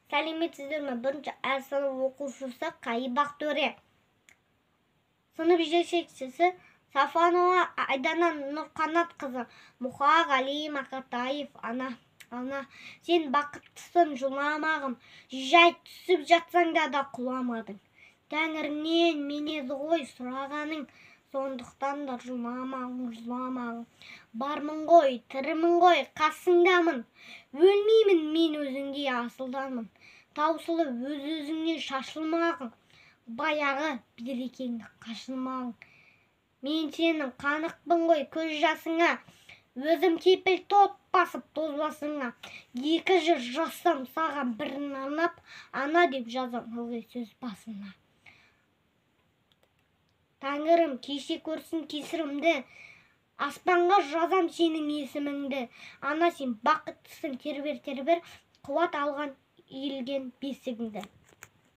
Сәлеметсіздер ме? Бірінші әр сынып оқушысы Қайыбақ төре. Сынып жетекшісі Сафонова Айдана Нұрқанатқызы. Мұқағали Мақатаев. Ана, сен бақыттысың жыламағым. Жай түсіп жатсаң да құламадың. Тәңірінен менеді ғой сұрағаның. Сондықтан да жыламағың. Бармын ғой, тірімін ғой, қасыңдамын. Өлмеймін мен өзіңдей асылданмын. Таусылып өз-өзіңнен шашылмағың. Баяғы берекеңді қашылмағың. Мен сенің қанықпын ғой көз жасыңа. Өзім кепіл тот басып тозбасыңа. Екі жыр жазсам саған бірін арнап, ана деп жазам ылғи сөз басына. Тәңірім кеше көрсін кесірімді, аспанға жазам сенің есіміңді. Ана сен бақыттысың тербер, қуат алған иілген бесігіңді.